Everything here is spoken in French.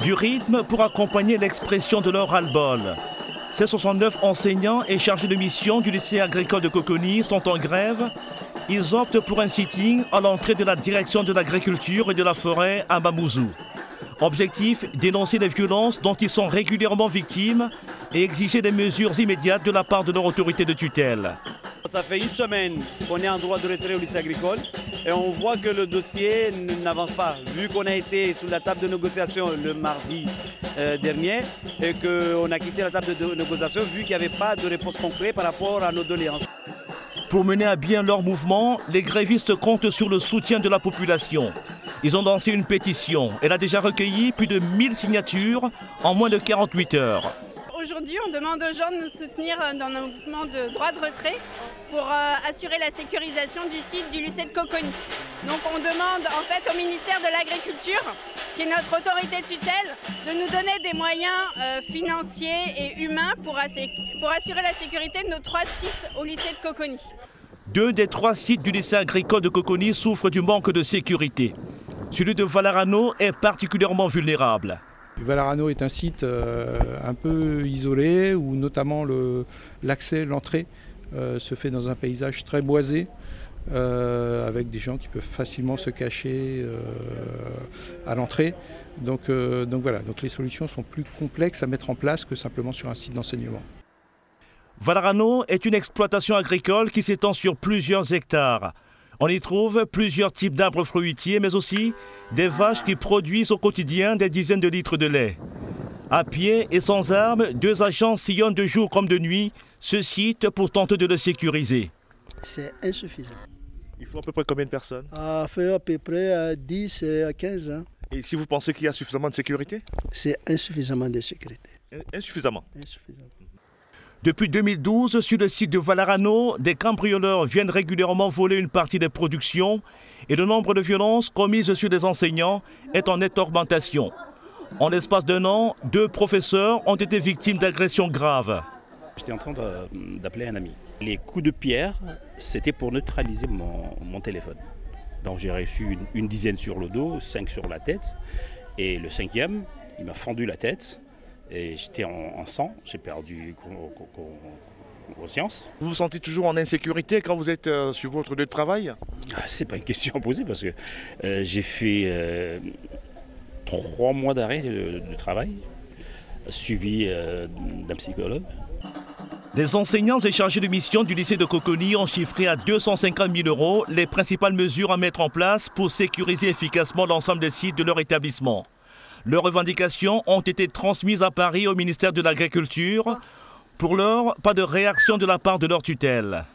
Du rythme pour accompagner l'expression de leur ras-le-bol. Ces 69 enseignants et chargés de mission du lycée agricole de Coconi sont en grève. Ils optent pour un sitting à l'entrée de la direction de l'agriculture et de la forêt à Mamoudzou. Objectif, dénoncer les violences dont ils sont régulièrement victimes et exiger des mesures immédiates de la part de leur autorité de tutelle. Ça fait une semaine qu'on est en droit de retrait au lycée agricole et on voit que le dossier n'avance pas. Vu qu'on a été sous la table de négociation le mardi dernier et qu'on a quitté la table de négociation vu qu'il n'y avait pas de réponse concrète par rapport à nos doléances. Pour mener à bien leur mouvement, les grévistes comptent sur le soutien de la population. Ils ont lancé une pétition. Elle a déjà recueilli plus de 1000 signatures en moins de 48 heures. Aujourd'hui, on demande aux gens de nous soutenir dans nos mouvements de droit de retrait pour assurer la sécurisation du site du lycée de Coconi. Donc on demande en fait au ministère de l'Agriculture, qui est notre autorité tutelle, de nous donner des moyens financiers et humains pour assurer la sécurité de nos 3 sites au lycée de Coconi. 2 des 3 sites du lycée agricole de Coconi souffrent du manque de sécurité. Celui de Valarano est particulièrement vulnérable. Valarano est un site un peu isolé où notamment l'accès, l'entrée se fait dans un paysage très boisé avec des gens qui peuvent facilement se cacher à l'entrée. Donc voilà, donc les solutions sont plus complexes à mettre en place que simplement sur un site d'enseignement. Valarano est une exploitation agricole qui s'étend sur plusieurs hectares. On y trouve plusieurs types d'arbres fruitiers, mais aussi des vaches qui produisent au quotidien des dizaines de litres de lait. À pied et sans armes, 2 agents sillonnent de jour comme de nuit ce site pour tenter de le sécuriser. C'est insuffisant. Il faut à peu près combien de personnes? Fait à peu près 10 à 15 ans. Et si vous pensez qu'il y a suffisamment de sécurité? C'est insuffisamment de sécurité. Insuffisamment. Insuffisant. Depuis 2012, sur le site de Valarano, des cambrioleurs viennent régulièrement voler une partie des productions et le nombre de violences commises sur des enseignants est en nette augmentation. En l'espace d'1 an, 2 professeurs ont été victimes d'agressions graves. J'étais en train d'appeler un ami. Les coups de pierre, c'était pour neutraliser mon téléphone. Donc j'ai reçu une dizaine sur le dos, 5 sur la tête. Et le 5e, il m'a fendu la tête. Et j'étais en sang, j'ai perdu conscience. Vous vous sentez toujours en insécurité quand vous êtes sur votre lieu de travail? C'est pas une question à poser parce que j'ai fait 3 mois d'arrêt de travail, suivi d'un psychologue. Les enseignants et chargés de mission du lycée de Coconi ont chiffré à 250 000 € les principales mesures à mettre en place pour sécuriser efficacement l'ensemble des sites de leur établissement. Leurs revendications ont été transmises à Paris au ministère de l'Agriculture. Pour l'heure, pas de réaction de la part de leur tutelle.